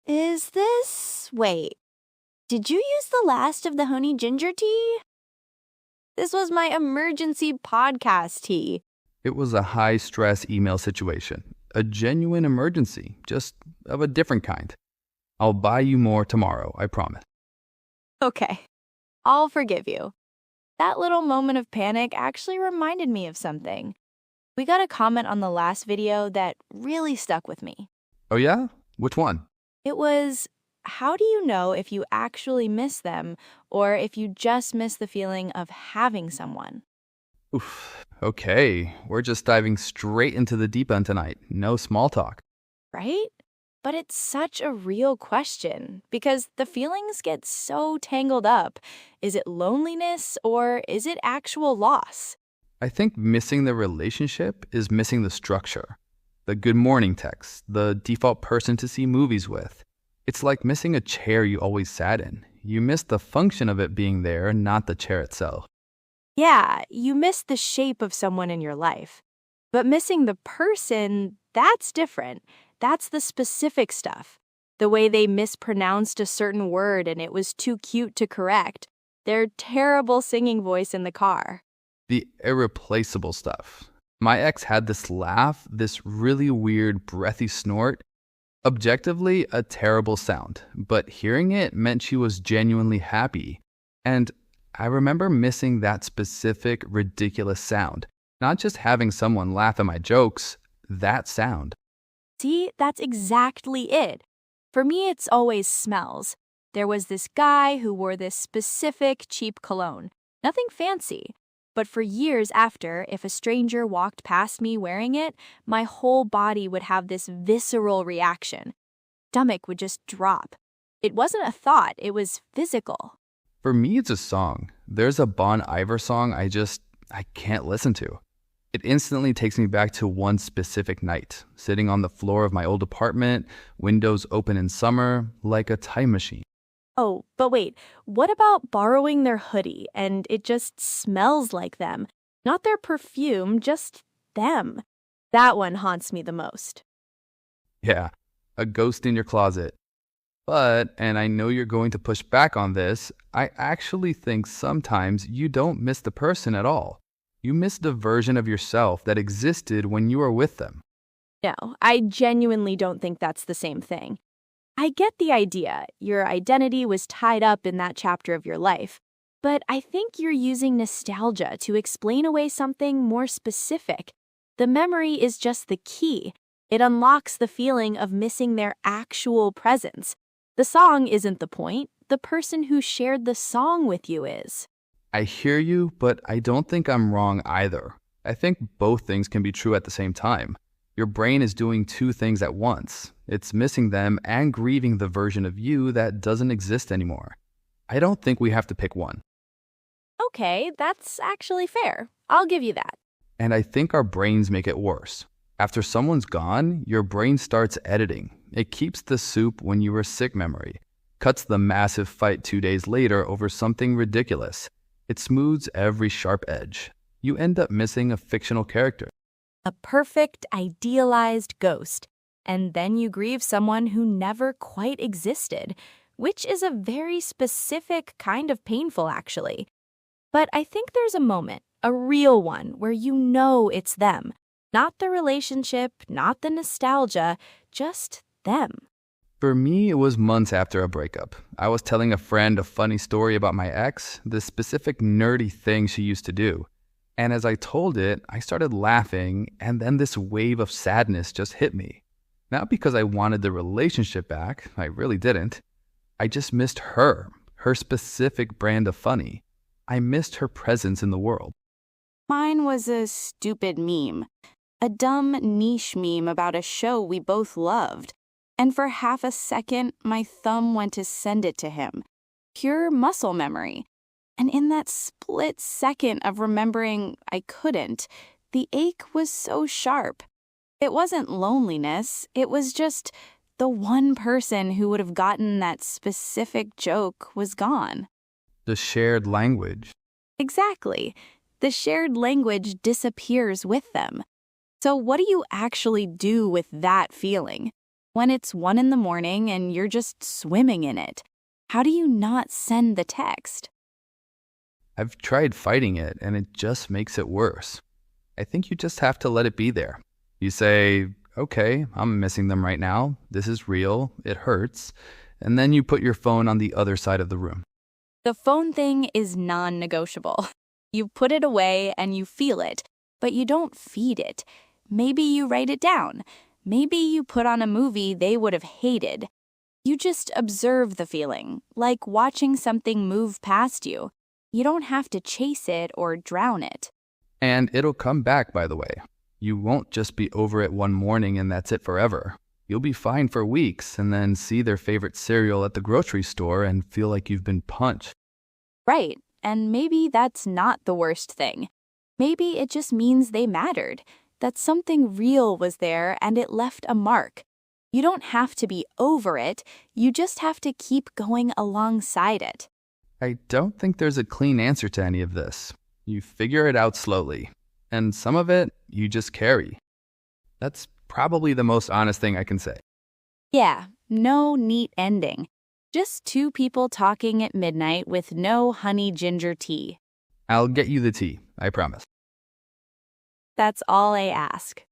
Wait, did you use the last of the honey ginger tea? This was my emergency podcast tea. It was a high-stress email situation. A genuine emergency, just of a different kind. I'll buy you more tomorrow, I promise. Okay, I'll forgive you. That little moment of panic actually reminded me of something. We got a comment on the last video that really stuck with me. Oh yeah? Which one? It was, how do you know if you actually miss them or if you just miss the feeling of having someone? Oof, okay. We're just diving straight into the deep end tonight. No small talk. Right? But it's such a real question because the feelings get so tangled up. Is it loneliness or is it actual loss? I think missing the relationship is missing the structure. The good morning text, the default person to see movies with. It's like missing a chair you always sat in. You miss the function of it being there, not the chair itself. Yeah, you miss the shape of someone in your life. But missing the person, that's different. That's the specific stuff. The way they mispronounced a certain word and it was too cute to correct. Their terrible singing voice in the car. The irreplaceable stuff. My ex had this laugh, this really weird breathy snort. Objectively, a terrible sound, but hearing it meant she was genuinely happy. And I remember missing that specific ridiculous sound. Not just having someone laugh at my jokes, that sound. See, that's exactly it. For me, it's always smells. There was this guy who wore this specific cheap cologne. Nothing fancy. But for years after, if a stranger walked past me wearing it, my whole body would have this visceral reaction. Stomach would just drop. It wasn't a thought, it was physical. For me, it's a song. There's a Bon Iver song I can't listen to. It instantly takes me back to one specific night, sitting on the floor of my old apartment, windows open in summer, like a time machine. Oh, but wait, what about borrowing their hoodie and it just smells like them? Not their perfume, just them. That one haunts me the most. Yeah, a ghost in your closet. But, and I know you're going to push back on this, I actually think sometimes you don't miss the person at all. You miss the version of yourself that existed when you were with them. No, I genuinely don't think that's the same thing. I get the idea. Your identity was tied up in that chapter of your life. But I think you're using nostalgia to explain away something more specific. The memory is just the key. It unlocks the feeling of missing their actual presence. The song isn't the point. The person who shared the song with you is. I hear you, but I don't think I'm wrong either. I think both things can be true at the same time. Your brain is doing two things at once. It's missing them and grieving the version of you that doesn't exist anymore. I don't think we have to pick one. Okay, that's actually fair. I'll give you that. And I think our brains make it worse. After someone's gone, your brain starts editing. It keeps the soup when you were sick memory, cuts the massive fight 2 days later over something ridiculous. It smooths every sharp edge. You end up missing a fictional character. A perfect, idealized ghost. And then you grieve someone who never quite existed, which is a very specific kind of painful, actually. But I think there's a moment, a real one, where you know it's them. Not the relationship, not the nostalgia, just them. For me, it was months after a breakup. I was telling a friend a funny story about my ex, the specific nerdy thing she used to do. And as I told it, I started laughing, and then this wave of sadness just hit me. Not because I wanted the relationship back, I really didn't. I just missed her specific brand of funny. I missed her presence in the world. Mine was a stupid meme. A dumb niche meme about a show we both loved. And for half a second, my thumb went to send it to him. Pure muscle memory. And in that split second of remembering I couldn't, the ache was so sharp. It wasn't loneliness, it was just the one person who would have gotten that specific joke was gone. The shared language. Exactly. The shared language disappears with them. So what do you actually do with that feeling? When it's 1 in the morning and you're just swimming in it, how do you not send the text? I've tried fighting it, and it just makes it worse. I think you just have to let it be there. You say, okay, I'm missing them right now. This is real. It hurts. And then you put your phone on the other side of the room. The phone thing is non-negotiable. You put it away and you feel it, but you don't feed it. Maybe you write it down. Maybe you put on a movie they would have hated. You just observe the feeling, like watching something move past you. You don't have to chase it or drown it. And it'll come back, by the way. You won't just be over it one morning and that's it forever. You'll be fine for weeks and then see their favorite cereal at the grocery store and feel like you've been punched. Right, and maybe that's not the worst thing. Maybe it just means they mattered, that something real was there and it left a mark. You don't have to be over it, you just have to keep going alongside it. I don't think there's a clean answer to any of this. You figure it out slowly, and some of it you just carry. That's probably the most honest thing I can say. Yeah, no neat ending. Just two people talking at midnight with no honey ginger tea. I'll get you the tea, I promise. That's all I ask.